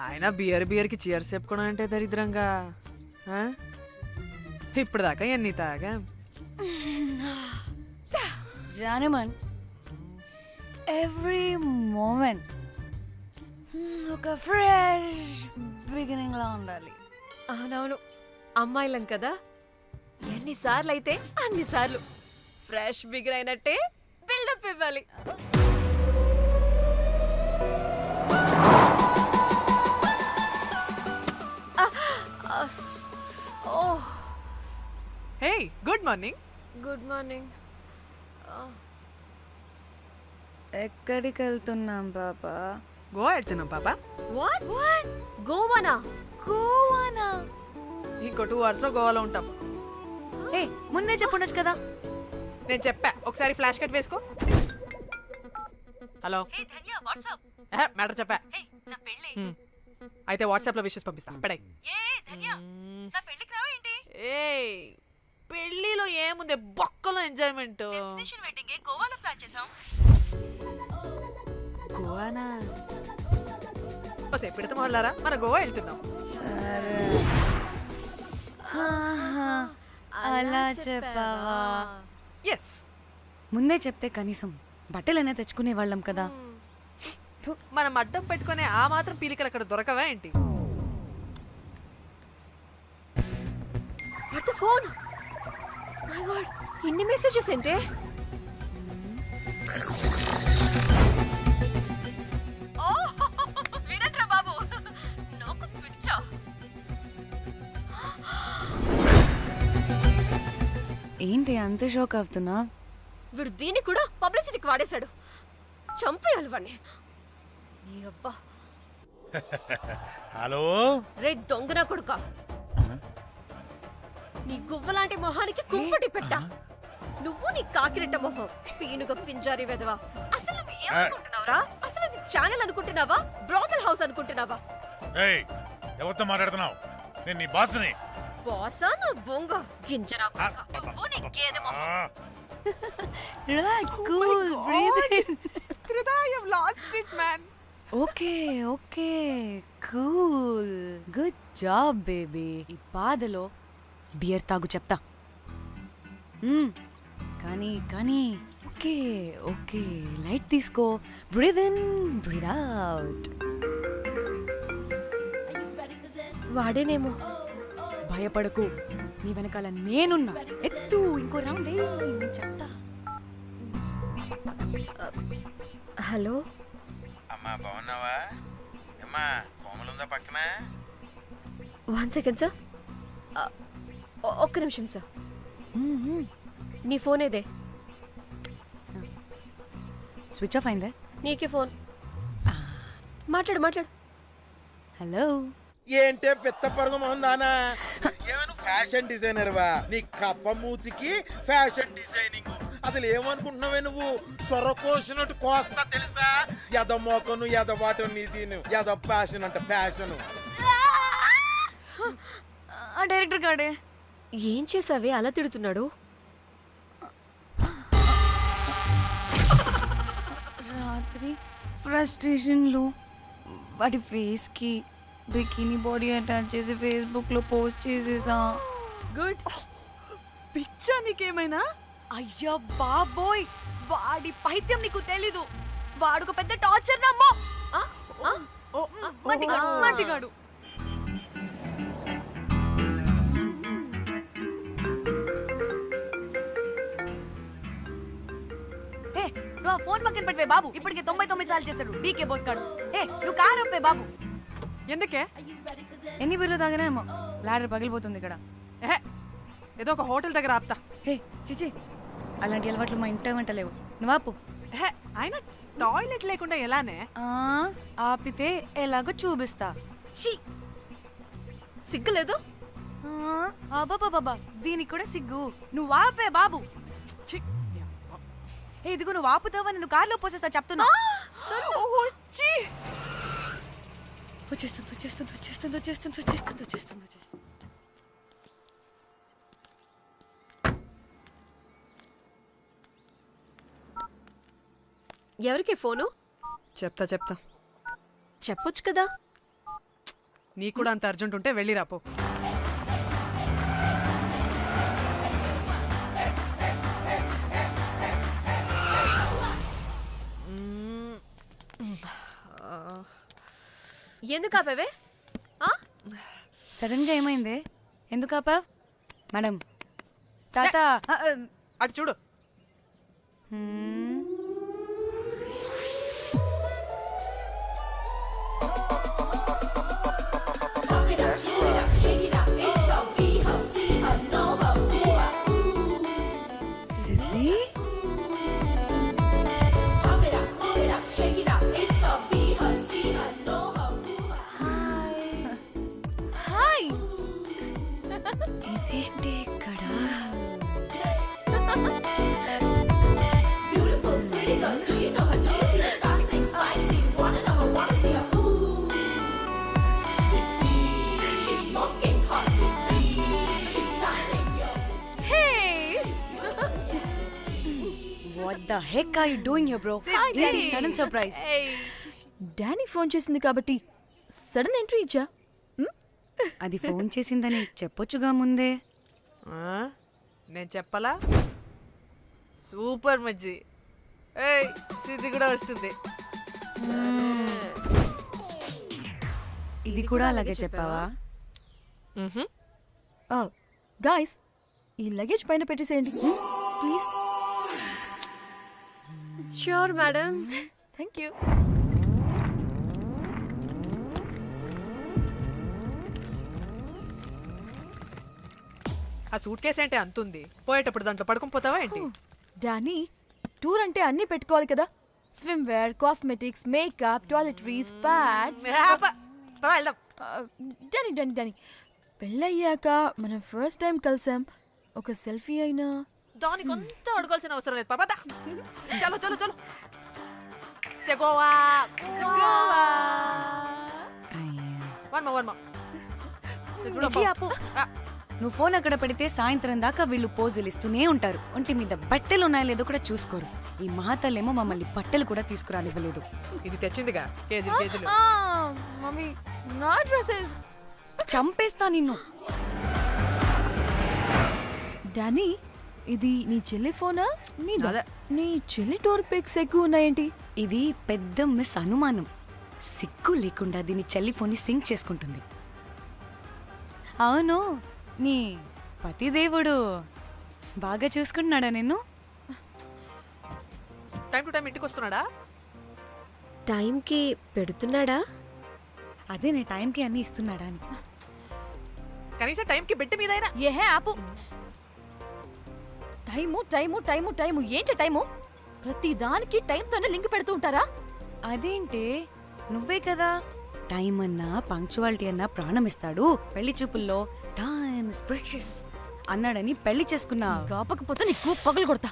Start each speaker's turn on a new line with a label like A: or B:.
A: ఆయన బియర్కి చీర్స్ చెప్పుకోవడం అంటే దరిద్రంగా. ఇప్పుడు దాకా ఎన్ని తాగా
B: జానమన్ ఎవ్రీ మూమెంట్ ఒక ఫ్రెష్ బిగినింగ్ లా ఉండాలి.
C: అవునవును, అమ్మాయిలం కదా, ఎన్నిసార్లు అయితే అన్నిసార్లు ఫ్రెష్ బిగిన్ అయినట్టే బిల్డప్ ఇవ్వాలి.
A: Hey good morning.
C: Good morning.
B: ఎక్కడికి వెళ్తున్నాం పాపా?
A: గోవా వెళ్తున్నాం పాపా.
C: What what? గోవానా? గోవానా?
A: ఇంకో 2 hours లో గోవాలో ఉంటాం.
B: ఏ ముందే చెప్పుండొచ్చు కదా.
A: నేను చెప్పా, ఒకసారి ఫ్లాష్ కట్ వేసుకో. హలో మ్యాటర్ చెప్పా. అయితే వాట్సాప్ లో విషెస్ పంపిస్తా. పడాయి. ఏ పెళ్ళిలో ఏముంది, బొక్కలో ఎంజాయ్మెంట్. గోవానా? పెడితే మొదలారా, మన గోవా వెళ్తున్నాం.
B: సరే అలా చెప్పావా?
A: ఎస్,
B: ముందే చెప్తే కనీసం బట్టలైనా తెచ్చుకునే వాళ్ళం కదా.
A: మనం అడ్డం పెట్టుకునే ఆ మాత్రం పీలికలు అక్కడ దొరకవా ఏంటి?
C: What the phone? My God, ఇన్ని మెసేజెస్ ఏంటే? వినట్రా బాబు, నాకు పిచ్చా.
B: ఏంటి అంత షాక్ అవుతున్నా?
C: వీడు దీన్ని కూడా పబ్లిసిటీకి వాడేశాడు. చంపేయాలి వాడిని. నీ అబ్బా.
D: హలో
C: రే దొంగన కొడుక, నీ గువ్వలాంటి మొహానికి కుంపటి పెట్టా. నువ్వు నీ కాకిరెట్ట మొహం, పీనుగ పింజారి వెదవా. అసలు నువ్వు ఏమనుకుంటున్నావురా? అసలు ఇది ఛానల్ అనుకుంటున్నావా, బ్రోకల్ హౌస్ అనుకుంటున్నావా?
D: ఏయ్, ఎవరితో మాట్లాడుతున్నావు? నేను నీ బాస్ని.
C: బాసా నా బొంగ గింజరా కొడుక, నువ్వు నీ గేదె మొహం.
B: Relax, cool, breathe in.
A: I have lost it, man.
B: Okay okay, cool, good job baby. ఈ బాధలో బియర్ తాగు చెప్తా. కానీ కానీ ఓకే ఓకే, లైట్ తీసుకో. Breathe in, breathe out.
C: వాడేనేమో.
B: భయపడకు, నీ వెనకాల నేనున్నా. ఎత్తు, ఇంకో రౌండ్ నేను చెప్తా.
C: హలో
E: అమ్మా, బాగున్నావా? అమ్మా, కోమలుందా పక్కన?
C: 1 second సార్, ఒక్క నిమిషం సార్. నీ ఫోన్ ఏదే?
B: స్విచ్ ఆఫ్ అయిందే.
C: నీకే ఫోన్. మాట్లాడు మాట్లాడు.
B: హలో.
E: ఏంటే పెద్ద పరుగు మొహందానా? ఏమను ఫ్యాషన్ డిజైనర్ వా? నీ కప్ప మూతికి ఫ్యాషన్ డిజైనింగ్. అసలు ఏమనుకుంటున్నావే నువ్వు? సొర కోసినట్టు కోస్తా తెలుసా? ఎద మోకను ఎద వాటను నీ దీను ఎద ఫ్యాషన్ అంట ఫ్యాషన్.
B: డైరెక్టర్ గాడే
C: ఏం చేసావే అలా తిడుతున్నాడు?
B: రాత్రి ఫ్రస్ట్రేషన్లో వాడి ఫేస్కి బికినీ బాడీ అటాచ్ చేసి ఫేస్బుక్లో పోస్ట్ చేసేసా.
C: గుడ్.
B: పిచ్చా నీకేమైనా? అయ్యా బాబోయ్, వాడి పైత్యం నీకు తెలీదు. వాడుక పెద్ద టార్చర్ నమ్మో. మట్టిగాడు. నువ్వు ఆ ఫోన్ పక్కన పెట్టవే బాబు. ఇప్పటికే 99 సార్లు చేశాడు డీకే బోస్ గాడు. నువ్వు కారు అప్పే బాబు.
A: ఎందుకే?
B: ఎన్ని బిర్లు తాగినాయేమో, లాడర్ పగిలిపోతుంది ఇక్కడ.
A: ఏదో ఒక హోటల్ దగ్గర ఆపుతా.
B: చిచి, అలాంటి అలవాట్లు మా ఇంట వెంట లేవు. నువ్వు ఆపు.
A: ఆయన టాయిలెట్ లేకుండా ఎలానే?
B: ఆపితే ఎలాగో చూపిస్తా.
C: సిగ్గులేదు?
B: బాబా, దీనికి కూడా సిగ్గు. నువ్వు ఆపే బాబు. ఇదిగో నువ్వు ఆపుతావని నువ్వు కార్లో పోసేస్తా చెప్తున్నా. వచ్చేస్తుంది.
C: ఎవరికి ఫోను?
A: చెప్తా.
C: చెప్పొచ్చు కదా.
A: నీ కూడా అంత అర్జెంట్ ఉంటే వెళ్ళి రాపో.
C: ఎందుకు ఆపేవే?
B: సడన్ గా ఏమైంది? ఎందుకు ఆపా? మేడం తాత
A: అటు చూడు.
C: హాయ్.
B: ఇదేంటి ఇక్కడ? What the heck are you doing here, bro? This is sudden surprise.
F: Danny phone చేసింది కాబట్టి సడన్ ఎంట్రీ ఇచ్చా.
B: అది ఫోన్ చేసిందని చెప్పొచ్చుగా ముందే.
A: నేను చెప్పలా? సూపర్ మజ్జి. ఏయ్ ఇది కూడా వస్తుంది.
B: ఇది కూడా అలాగే చెప్పావా?
F: గాయ్స్ ఈ లగేజ్ పైన పెట్టేసేయండి please.
C: Sure madam.
F: Thank you.
A: ఆ సూట్ కేసు అంటే అంతుంది, పోయేటప్పుడు దాంట్లో పడుకుని పోతావా ఏంటి?
F: డానీ టూర్ అంటే అన్నీ పెట్టుకోవాలి కదా. Swimwear, cosmetics, makeup, toiletries, pads.
A: పద వెళ్దాం.
F: డానీ డానీ డానీ పెళ్ళయ్యాక మనం ఫస్ట్ టైం కలిసాం. ఒక సెల్ఫీ అయినా.
A: దానికి అంతా అడగాల్సిన అవసరం లేదు. పాపా చలో చలో చలో. గోవా వర్మ.
B: విజి, ఆపు. నువ్వు ఫోన్ అక్కడ పెడితే సాయంత్రం దాకా వీళ్ళు పోజులు ఇస్తూనే ఉంటారు. ఒంటి మీద బట్టలు ఉన్నాయో లేదో కూడా చూసుకోరు. ఈ మహాతల్లేమో మమ్మల్ని బట్టలు కూడా తీసుకురానివ్వలేదు.
A: ఇది తెచ్చిందిగా కేజీలు.
F: మమ్మీ నా డ్రెస్సెస్.
B: చంపేస్తా నిన్ను.
F: డానీ ఇది నీ చెల్లి ఫోనా నీదా?
A: అదే.
F: నీ చెల్లి టూర్ పిక్స్ ఎక్కువ ఉన్నాయేంటి?
B: ఇది పెద్ద మిస్ అనుమానం. సిగ్గు లేకుండా దీని చెల్లి ఫోన్ని సింక్ చేసుకుంటుంది. అవును, నీ పతిదేవుడు బాగా చూసుకుంటున్నాడా నిన్ను?
A: టైం టు టైం ఇంటికి వస్తున్నాడా?
C: టైంకి పెడుతున్నాడా?
B: అదే నీ టైంకి అన్ని ఇస్తున్నాడా అని.
A: కనీసం టైంకి బెట్టి మీదైనా.
F: ఏహే ఆపు. టైము టైము టైము టైము ఏంటి టైము? ప్రతి దానికి టైంతోనే లింక్ పెడుతూ ఉంటారా?
B: అదేంటి, నువ్వే కదా టైం అన్నా పంక్చువాలిటీ అన్నా ప్రాణం ఇస్తాడు, పెళ్లి చూపుల్లో టైమ్ ఇస్ ప్రెషియస్ అన్నాడని పెళ్లి చేసుకున్నా.
F: కాపకపోతే నీకు పగలు కొడతా.